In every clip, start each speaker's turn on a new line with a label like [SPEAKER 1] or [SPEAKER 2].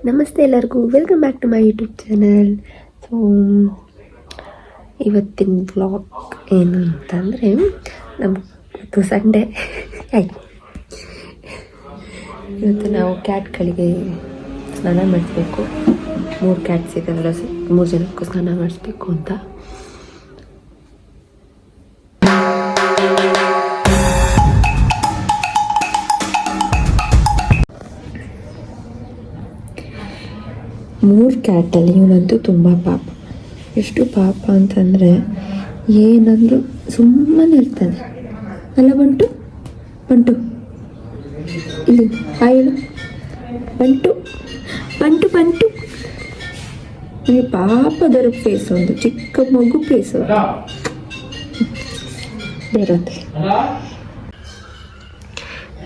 [SPEAKER 1] ನಮಸ್ತೆ ಎಲ್ಲರಿಗೂ, welcome back to my YouTube channel. So ಇವತ್ತಿನ ಬ್ಲಾಗ್ ಏನು ಅಂತಂದರೆ, ಇವತ್ತು ಸಂಡೇ ಇವತ್ತು ನಾವು ಕ್ಯಾಟ್ಗಳಿಗೆ ಸ್ನಾನ ಮಾಡಿಸ್ಬೇಕು. 3 ಕ್ಯಾಟ್ಸ್ ಇದ್ದಾವಲ್ಲ, 3 ಜನಕ್ಕೂ ಸ್ನಾನ ಮಾಡಿಸ್ಬೇಕು ಅಂತ. ಮೂರು ಕ್ಯಾಟಲ್ಲಿ ಇವನಂತೂ ತುಂಬ ಪಾಪ. ಎಷ್ಟು ಪಾಪ ಅಂತಂದರೆ ಏನಂದ್ರು ಸುಮ್ಮನೆ ಇರ್ತಾನೆ. ಅಲ್ಲ ಬಂಟು, ಬಂಟು ಇಲ್ಲಿ ಆಯ್ಲು, ಬಂಟು ಬಂಟು ಬಂಟು ನನಗೆ ಪಾಪದರ ಫೇಸ್, ಒಂದು ಚಿಕ್ಕ ಮಗು ಫೇಸ್ ಬೇರಂತೆ.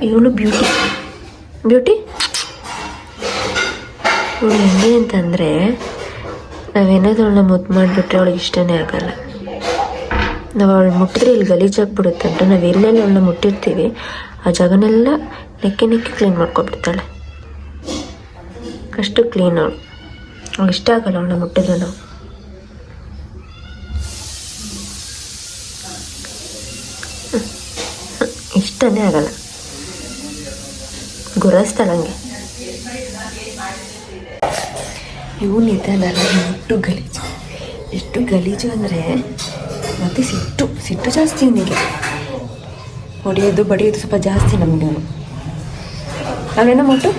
[SPEAKER 1] ಇವಳು ಬ್ಯೂಟಿ ಬ್ಯೂಟಿ ಇವಳು ಹೆಂಗೆ ಅಂತಂದರೆ, ನಾವೇನಾದ್ರೂ ಅವಳನ್ನ ಮುದ್ದು ಮಾಡಿಬಿಟ್ರೆ ಅವಳಿಗೆ ಇಷ್ಟನೇ ಆಗಲ್ಲ. ನಾವು ಅವಳು ಮುಟ್ಟಿದ್ರೆ ಇಲ್ಲಿ ಗಲೀಜಾಗ್ಬಿಡುತ್ತೆ ಅಂತ ನಾವು ಎಲ್ಲೆಲ್ಲಿ ಅವಳನ್ನ ಮುಟ್ಟಿರ್ತೀವಿ ಆ ಜಾಗನೆಲ್ಲ ನೆಕ್ಕಿ ಕ್ಲೀನ್ ಮಾಡ್ಕೊಬಿಡ್ತಾಳೆ. ಅಷ್ಟು ಕ್ಲೀನ್ ಅವಳು. ಅವ್ಳಿಗೆ ಇಷ್ಟ ಆಗಲ್ಲ ಅವಳನ್ನ ಮುಟ್ಟಿದ್ರೆ ನಾವು. ಇಷ್ಟನೇ ಆಗಲ್ಲ, ಗುರಾಯಿಸ್ತಾಳಂಗೆ. ಇವನಿದ್ದಾನಲ್ಲ, ಮುಟ್ಟು ಗಲೀಜು. ಎಷ್ಟು ಗಲೀಜು ಅಂದರೆ ಮತ್ತು ಸಿಟ್ಟು ಜಾಸ್ತಿ ಅವನಿಗೆ. ಹೊಡೆಯೋದು ಬಡಿಯೋದು ಸ್ವಲ್ಪ ಜಾಸ್ತಿ ನಮಗೆ. ನಾವೇನೋ ಮುಟ್ಟು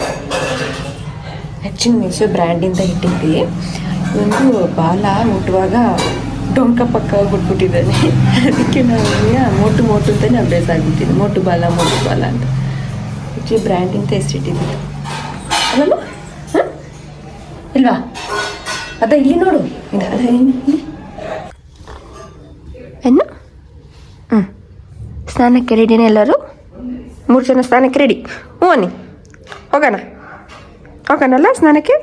[SPEAKER 1] ಹೆಚ್ಚಿನ ಮೀಸೋ ಬ್ರ್ಯಾಂಡಿಂದ ಇಟ್ಟಿದ್ವಿ. ಒಂದು ಬಾಲ ಮುಟ್ಟುವಾಗ ಡೊಂಕ ಪಕ್ಕ ಬಿಟ್ಬಿಟ್ಟಿದ್ದಾನೆ. ಅದಕ್ಕೆ ನಾವು ಮೋಟು ಅಂತಲೇ ಅಭ್ಯಾಸ ಆಗಿಬಿಟ್ಟಿದ್ದೆ. ಮೋಟು ಬಾಲ ಅಂತ ಹೆಚ್ಚು ಬ್ರ್ಯಾಂಡಿಂದ ಹೆಸರಿಟ್ಟಿದ್ದು ಅಲ್ಲಮ್ಮ. ಹಾಂ ಇಲ್ವಾ? ಅದ ಇಲ್ಲಿ ನೋಡು, ಅದ ಇಲ್ಲಿ ಏನು. ಸ್ನಾನಕ್ಕೆ ರೆಡಿನೇ ಎಲ್ಲರೂ? 3 ಜನ ಸ್ನಾನಕ್ಕೆ ರೆಡಿ? ಹ್ಞೂ ಅನ್ನಿ, ಹೋಗೋಣಲ್ಲ ಸ್ನಾನಕ್ಕೆ?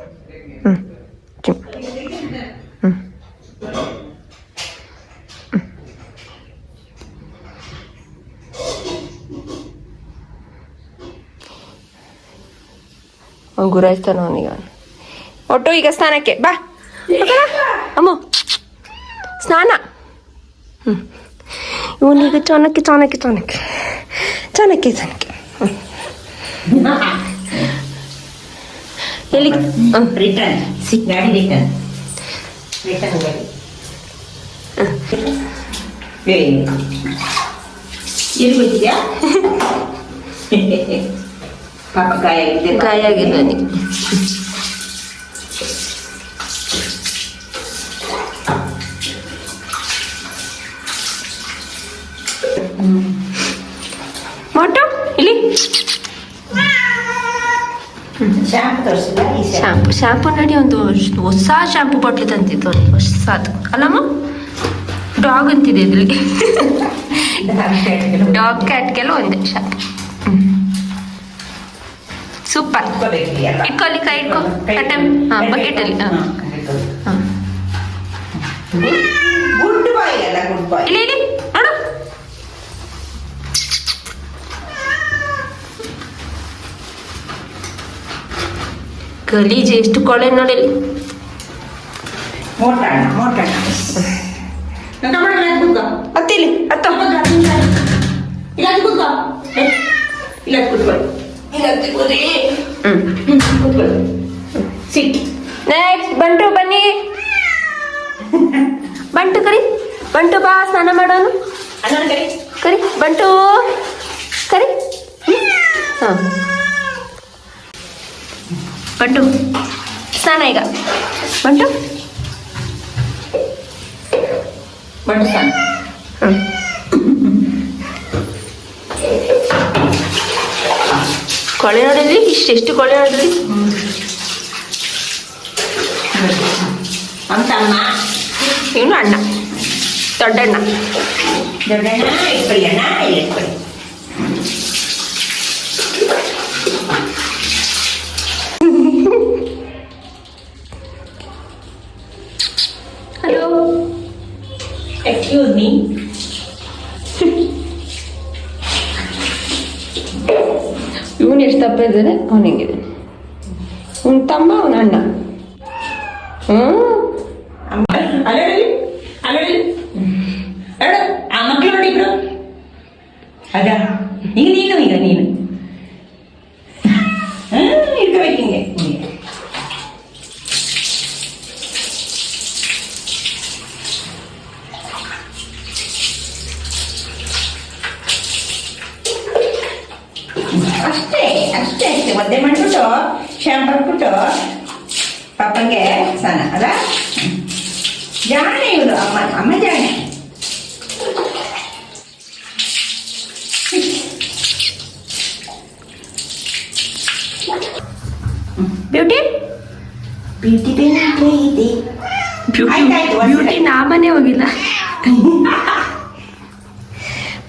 [SPEAKER 1] ಗುರಾಯಿಸ್ತಾನ ಅವನಿಗೆ. ಒಟ್ಟು ಈಗ ಸ್ನಾನಕ್ಕೆ ಬಾ ಅಮ್ಮ, ಸ್ನಾನ. ಇವನೀಗ ಚಾಣಕ್ಯ ಎಲ್ಲಿ
[SPEAKER 2] ರಿಟರ್ನ್ ಗಾಡಿ ಎಲ್ಲಿ ಗೊತ್ತಿದ್ಯಾ? ಪಾಪ ಗಾಯ ಆಗಿದೆ ನನಗೆ. ಮೋಟು ಇಲ್ಲಿ ಶಾಂಪು ನಡಿ. ಒಂದು ಹೊಸ ಶಾಂಪು ಬಾಟ್ಲಿ ತಂತಿತ್ತು ಅವನಿಗೆ, ಹೊಸದು ಅಲ್ಲಮ್ಮ. ಡಾಗ್ ಅಂತಿದೆ ಇದ್ರಲ್ಲಿ. ಡಾಗ್ ಕ್ಯಾಟ್ಗೆಲ್ಲ ಒಂದೇ ಶಾಂಪು. ಸೂಪರ್. ಇಟ್ಕೊ ಅಲ್ಲಿ, ಕೈ ಇಟ್ಕೊ. ಹಾಂ ಬಕೆಟಲ್ಲಿ. ಹಾಂ ಇಲ್ಲಿ ಇಲ್ಲಿ ನೋಡು. ಗಲೀಜು ಎಷ್ಟು ಕೊಳೆ ನೋಡಿ. ಹತ್ತಿಲಿ ನೆಕ್ಸ್ಟ್ ಬಂಟು ಬನ್ನಿ. ಬಂಟು ಕರಿ, ಬಂಟು ಬಾ ಸ್ನಾನ ಮಾಡೋನು. ಕರಿ ಬಂಟು, ಕರಿ. ಹಾಂ ಬಂಟು ಸ್ನಾನ ಈಗ. ಬಂಟು ಸ್ನಾನ. ಕೊಳೆ ನೋಡಿದ್ರಿ, ಇಷ್ಟೆಷ್ಟು ಕೊಳೆ ನೋಡಿದ್ರಿ. ಇವನು ಅಣ್ಣ, ದೊಡ್ಡಣ್ಣ. Hello, excuse me. ಇವನು ಎಷ್ಟು ದಪ್ಪ ಇದ್ದಾನೆ, ಅವನು ಹೆಂಗಿದ್ದಾನೆ.
[SPEAKER 1] ಅವ್ನ ತಮ್ಮ ಅವನ ಅಣ್ಣ.
[SPEAKER 3] ಆ ಮಕ್ಕಳು ನೋಡಿಬ್ರು ಅದ ಈಗ ನೀನು ಇರ್ಕೋಬೇಕು ಹಿಂಗೆ. ಅಷ್ಟೇ ಒದ್ದೆ ಮಾಡಿಬಿಟ್ಟು ಶಾಂಪು ಹಾಕ್ಬಿಟ್ಟು ಪಾಪಂಗೆ ಸ್ನಾನ ಅಲ್ಲ. ಜಾಣೆ ಇವರು ಅಮ್ಮ ಜಾಣೆ.
[SPEAKER 2] ಬ್ಯೂಟಿ ಬ್ಯೂಟಿ ನಾಮನೇ ಹೋಗಿಲ್ಲ.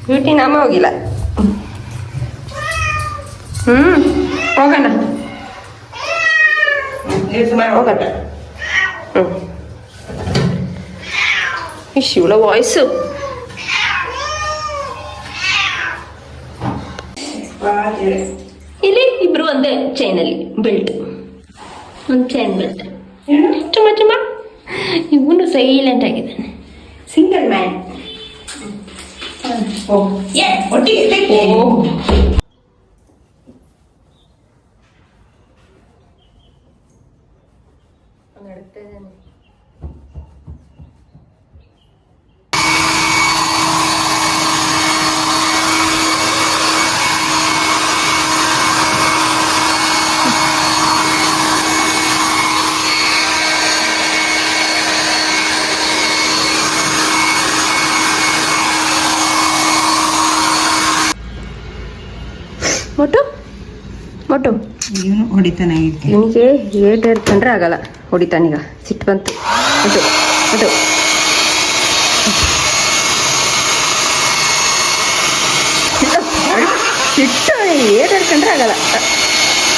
[SPEAKER 1] ಬ್ಯೂಟಿ ನಾಮ ಹೋಗಿಲ್ಲ. ಹೋಗೋಣ
[SPEAKER 3] ಹೋಗಟ್ಟ.
[SPEAKER 2] ಶಿವಳ ವಾಯ್ಸು. ಇಲ್ಲಿ ಇಬ್ರು ಒಂದೇ ಚೈನಲ್ಲಿ ಬೆಲ್ಟ್, ಒಂದು ಚೈನ್ ಬೆಲ್ಟ್. ಚುಮ್ಮ ಇವನು ಸೈಲೆಂಟ್ ಆಗಿದ್ದಾನೆ.
[SPEAKER 3] Single man. ಒಟ್ಟಿಗೆ
[SPEAKER 2] ಮೊಟ್ಟು
[SPEAKER 3] ಇವನು ಹೊಡಿತಾನೆ.
[SPEAKER 1] ಇವನಿಗೆ ಏಟ್ ಹಿಡ್ಕೊಂಡ್ರೆ ಆಗಲ್ಲ, ಹೊಡಿತಾನೀಗ. ಸಿಟ್ಟು ಬಂತು. ಅದು ಸಿಟ್ಟು ಏಟ್ ಹಿಡ್ಕೊಂಡ್ರೆ ಆಗಲ್ಲ.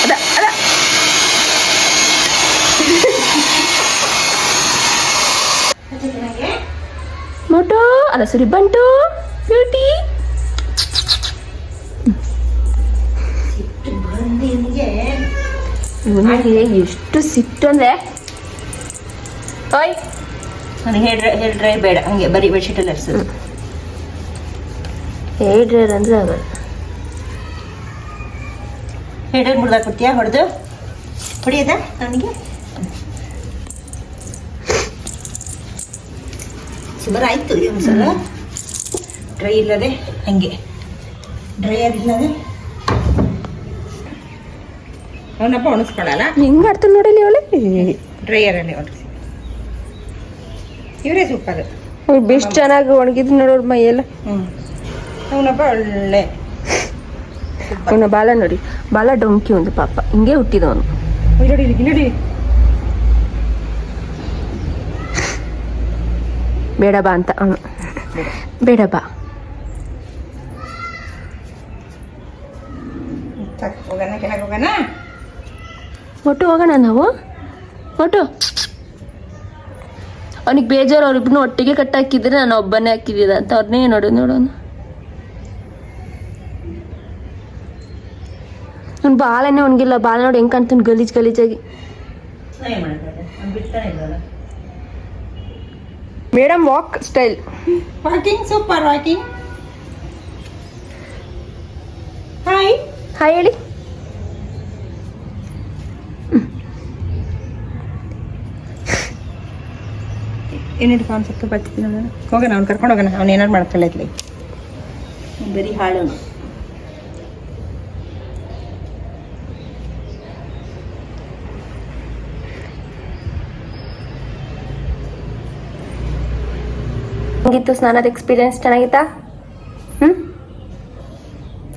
[SPEAKER 1] ಅದ
[SPEAKER 2] ಮೊಟ್ಟು ಅಲ್ಲ ಸರಿ ಬಂಟು ಬ್ಯೂಟಿ. ಇವನಿಗೆ ಎಷ್ಟು ಸಿಟ್ಟು ಅಂದ್ರೆ ಓಯ್
[SPEAKER 3] ನನಗೆ ಹೇರ್ ಡ್ರೈ ಬೇಡ, ಹಂಗೆ ಬರೀ ಬೆಡ್ಶೀಟಲ್ಲಿ ಹರಿಸೋದು.
[SPEAKER 2] ಹೇರ್ ಡ್ರೈಯರ್ ಅಂದ್ರೆ ಆಗಲ್ಲ.
[SPEAKER 3] ಹೇರ್ ಡ್ರೈ ಮುಡ್ದಾಗ ಕೊಡ್ತೀಯಾ? ಹೊಡಿಯೋದಾ ನನಗೆ? ಸುಮಾರು ಆಯ್ತು ಒಂದ್ಸಲ ಡ್ರೈ ಇಲ್ಲದೆ, ಹಂಗೆ ಡ್ರೈಯರ್ ಇಲ್ಲದೆ ಅವನಪ್ಪ ಒಣಸ್ಕೊಳಲ್ಲ.
[SPEAKER 1] ಹಿಂಗೆ ಆಡ್ತಾನೆ ನೋಡಲಿ ಅವಳೆ.
[SPEAKER 3] ಡ್ರೈಯರಲ್ಲಿ ಒಣಗಿಸಿ ಇವರೇ ಸೂಪರ್.
[SPEAKER 1] ಬೆಸ್ಟ್ ಚೆನ್ನಾಗಿ ಒಣಗಿದ್ ನೋಡೋರು ಮೈಯೆಲ್ಲ.
[SPEAKER 3] ಅವನಪ್ಪ ಒಳ್ಳೆ
[SPEAKER 1] ಅವನ ಬಾಲ ನೋಡಿ, ಬಾಲ ಡೊಂಕಿ ಒಂದು ಪಾಪ, ಹಿಂಗೆ ಹುಟ್ಟಿದವನು.
[SPEAKER 3] ನೋಡಿ
[SPEAKER 1] ಬೇಡ ಬಾ ಅಂತ ಅವನು. ಬೇಡ ಬಾ.
[SPEAKER 3] ಹೋಗೋಣ, ಕೆಳಗೆ ಹೋಗೋಣ.
[SPEAKER 2] ಮೊಟ್ಟು ಹೋಗೋಣ ನಾವು. ಮೊಟ್ಟು ಅವನಿಗೆ ಬೇಜಾರು, ಅವ್ರಿಬ್ರು ಒಟ್ಟಿಗೆ ಕಟ್ಟ ಹಾಕಿದ್ರೆ ನಾನು ಒಬ್ಬನೇ ಹಾಕಿದ್ದಿದ ಅಂತ. ಅವ್ರನ್ನೇ ನೋಡೋಣ. ಅವ್ನು ಬಾಲನೇ ಒಣಗಿಲ್ಲ. ಬಾಲ ನೋಡಿ ಹೆಂಗೆ ಕಾಣ್ತಾನೆ ಗಲೀಜಾಗಿ.
[SPEAKER 1] Madam walk style.
[SPEAKER 3] Walking super walking. Hi
[SPEAKER 2] ಹೇಳಿ.
[SPEAKER 3] ಏನಿಟ್ಟು ಕಾನ್ಸೆಪ್ಟ್ ಬರ್ತಿದ್ದೀನಿ ನಾನು. ಹೋಗೋಣ, ಅವ್ನು ಕರ್ಕೊಂಡು ಹೋಗೋಣ. ಅವ್ನು ಏನಾರು ಮಾಡ್ಕೊಳ್ಳೈತ್ಲಿ, ಬರೀ ಹಾಳು.
[SPEAKER 2] ಹೆಂಗಿತ್ತು ಸ್ನಾನದ ಎಕ್ಸ್ಪೀರಿಯನ್ಸ್? ಚೆನ್ನಾಗಿತ್ತಾ?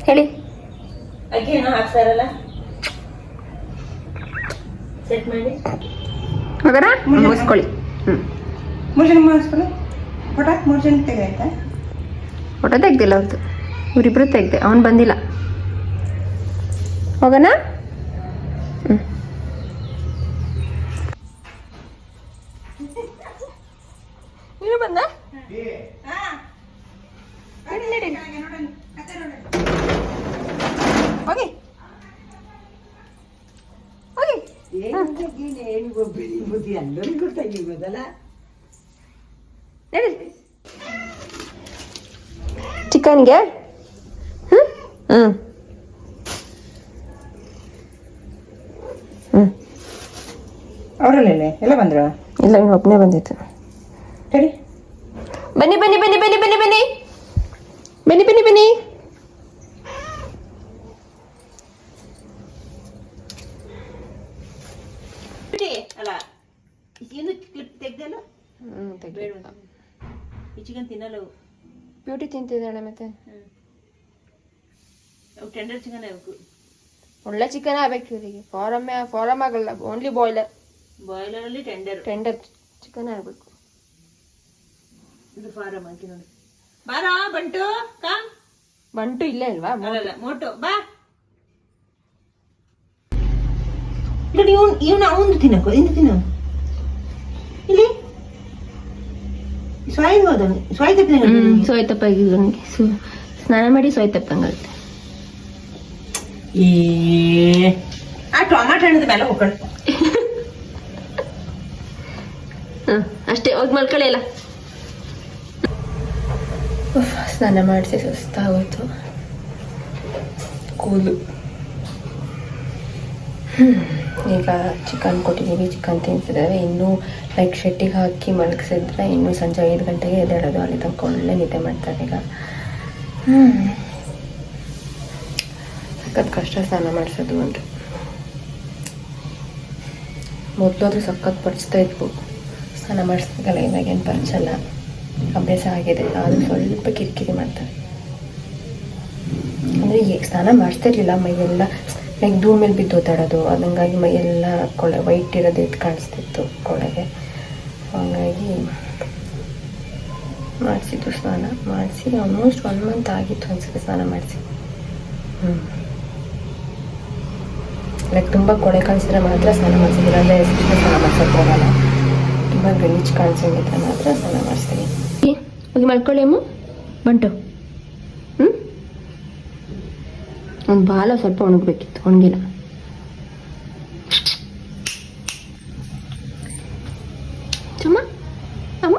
[SPEAKER 2] ಹೇಳಿ.
[SPEAKER 3] ಅಕ್ಕೇನೋ ಹಾಕ್ತಾರಲ್ಲ, ಸೆಟ್ ಮಾಡಿ
[SPEAKER 1] ಹೋಗೋಣ, ಮುಗಿಸ್ಕೊಳ್ಳಿ.
[SPEAKER 3] ಮೂರು ಜನ ಮಾಡಿಸ್ಕೊಳ್ಳಿ. ಹಠಾತ್ 3 ಜನ ತೆಗೆದಾಯ್ತಾ?
[SPEAKER 1] ಫೋಟೋ ತೆಗ್ದಿಲ್ಲ ಅವ್ರದ್ದು, ಇವರಿಬ್ರು ತೆಗ್ದೆ. ಅವನು ಬಂದಿಲ್ಲ. ಹೋಗೋಣ. ನೀನು ಬಂದ?
[SPEAKER 3] ಹೋಗಿ ಬುದ್ಧಿ ಎಲ್ಲರಿಗೂ ಗೊತ್ತಾಗಿರ್ಬೋದಲ್ಲ.
[SPEAKER 2] ಚಿಕನ್ಗೆ ಹ್ಞೂ
[SPEAKER 3] ಅವರಲ್ಲೇನೆ ಎಲ್ಲ ಬಂದ್ರು?
[SPEAKER 2] ಇಲ್ಲ ಇನ್ನು ಒಬ್ಬನೇ ಬಂದಿತ್ತು.
[SPEAKER 3] ಸರಿ
[SPEAKER 2] ಬನ್ನಿ ಬನ್ನಿ ಬನ್ನಿ ಬನ್ನಿ ಬನ್ನಿ ಬನ್ನಿ ಬನ್ನಿ ಬನ್ನಿ ಬನ್ನಿ.
[SPEAKER 3] ಅಲ್ಲ ಇನ್ನು ಕ್ಲಿಪ್ ತೆಗ್ದಲ್ಲ
[SPEAKER 2] ಬೇಡ.
[SPEAKER 3] ಈ ಚಿಕನ್ ತಿನ್ನಲ್ಲ ಅವು.
[SPEAKER 2] ಬ್ಯೂಟಿ ತಿಂತಿದ್ದಾಳೆ ಮತ್ತೆ.
[SPEAKER 3] ಅವು ಟೆಂಡರ್ ಚಿಕನ್ ಅವಕ್ಕೆ
[SPEAKER 2] ಒಳ್ಳೆ ಚಿಕನ್ ಆಗ್ಬೇಕು ಇವರಿಗೆ. ಫಾರಮ್ ಆಗಲ್ಲ, ಓನ್ಲಿ ಬಾಯ್ಲರ್.
[SPEAKER 3] ಬಾಯ್ಲರಲ್ಲಿ
[SPEAKER 2] ಟೆಂಡರ್ ಚಿಕನ್ ಆಗಬೇಕು.
[SPEAKER 3] ಇದು ಫಾರಮ್ ಹಾಕಿ ನೋಡಿ. ಬಾರ ಬಂಟು ಕಾ.
[SPEAKER 2] ಬಂಟು ಇಲ್ಲೇ ಅಲ್ವಾ?
[SPEAKER 3] ಅಲ್ಲಲ್ಲ ಮೋಟು ಬಾ. ನೋಡಿ ಇವನು ಅವನು ತಿನ್ನಕು ಇಂದು ತಿನ್ನು. ಇಲ್ಲಿ ಸ್ವಾಯ್ ಹೋದನು.
[SPEAKER 2] ಸೋಯ್ತಪ್ಪ ಸ್ನಾನ ಮಾಡಿ ಸೋಯ್ತಪ್ಪಂಗಾಗುತ್ತೆ.
[SPEAKER 3] ಆ ಟೊಮಾಟೊ ಹಣ್ಣದ ಮೇಲೆ ಹೋಗ್ಕೊಂಡು
[SPEAKER 2] ಅಷ್ಟೇ. ಹೋಗಿ ಮಲ್ಕೊಳ್ಳಿ ಎಲ್ಲ. ಸ್ನಾನ ಮಾಡಿಸಿ ಸುಸ್ತಾಗೋಯ್ತು. ಕೂದಲು ಈಗ ಚಿಕನ್ ಕೊಟ್ಟಿದ್ದೀವಿ, ಚಿಕನ್ ತಿಂತಿದ್ದಾರೆ. ಇನ್ನೂ ಲೈಕ್ ಶೆಟ್ಟಿಗೆ ಹಾಕಿ ಮಲಗಿಸಿದ್ರೆ ಇನ್ನೂ ಸಂಜೆ 5 ಗಂಟೆಗೆ ಎದ್ದೇಳೋದು. ಅಲ್ಲಿ ತನಕ ಒಳ್ಳೆ ನಿದ್ದೆ ಮಾಡ್ತಾರೆ ಈಗ. ಸಖತ್ ಕಷ್ಟ ಸ್ನಾನ ಮಾಡಿಸೋದು ಅಂದರೆ. ಮೊದಲಾದ್ರೂ ಸಖತ್ ಪಡಿಸ್ತಾ ಇದ್ವು ಸ್ನಾನ ಮಾಡಿಸ್ಬೇಕಲ್ಲ, ಇವಾಗೇನು ಪರ್ಚಲ್ಲ, ಅಭ್ಯಾಸ ಆಗಿದೆ. ಆದರೂ ಸ್ವಲ್ಪ ಕಿರಿಕಿರಿ ಮಾಡ್ತಾರೆ. ಅಂದರೆ ಈಗ ಸ್ನಾನ ಮಾಡಿಸ್ತಿರ್ಲಿಲ್ಲ, ಮೈಯೆಲ್ಲ ಲೈಕ್ ಧೂಳ್ ಮೇಲೆ ಬಿದ್ದು ಓದಾಡೋದು, ಅದಂಗಾಗಿ ಮೈಯೆಲ್ಲ ಕೊಳೆ ವೈಟ್ ಇರೋದು ಇಟ್ಟು ಕಾಣಿಸ್ತಿತ್ತು ಕೊಳೆಗೆ. ಹಾಗಾಗಿ ಮಾಡಿಸಿದ್ದು ಸ್ನಾನ ಮಾಡಿಸಿ ಆಲ್ಮೋಸ್ಟ್ 1 ಮಂತ್ ಆಗಿತ್ತು ಅನ್ಸುತ್ತೆ ಸ್ನಾನ ಮಾಡಿಸಿ. ಲೈಕ್ ತುಂಬ ಕೊಳೆ ಕಾಣಿಸಿದ್ರೆ ಮಾತ್ರ ಸ್ನಾನ ಮಾಡಿಸಿದ್ರೆ, ಅಂದರೆ ಸ್ನಾನ ಮಾಡ್ಸೋಕೆ ಹೋಗಲ್ಲ. ತುಂಬ ಗಲೀಜು ಕಾಣಿಸೋಂಗಿದ್ರೆ ಮಾತ್ರ ಸ್ನಾನ ಮಾಡಿಸ್ತೀನಿ. ಹೋಗಿ ಮಾಡ್ಕೊಳ್ಳಿ ಅಮ್ಮ. ಬಂಟು ಒಂದು ಬಾಲ ಸ್ವಲ್ಪ ಒಣಗಬೇಕಿತ್ತು, ಒಣಗಿಲ್ಲ. ಚಮ್ಮ ಅಮ್ಮ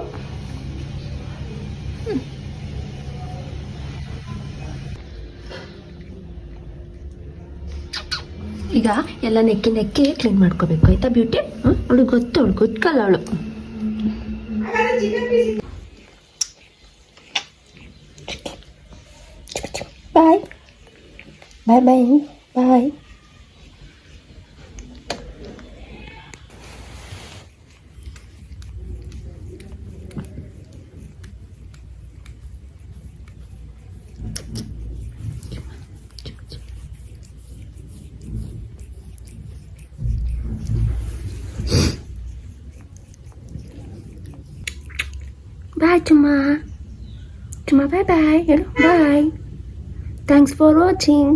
[SPEAKER 2] ಈಗ ಎಲ್ಲ ನೆಕ್ಕಿ ಕ್ಲೀನ್ ಮಾಡ್ಕೋಬೇಕು ಆಯ್ತಾ ಬ್ಯೂಟಿ. ಅವಳಿಗೆ ಗೊತ್ತು, ಅವಳು ಗೊತ್ತಲ್ಲ ಅವಳು. ಬಾಯ್ ಬಾಯ್ ಬಾಯ್ ಬಾಯ್. Bye, Chuma. Chuma, bye bye. Hello, bye. Thanks for watching.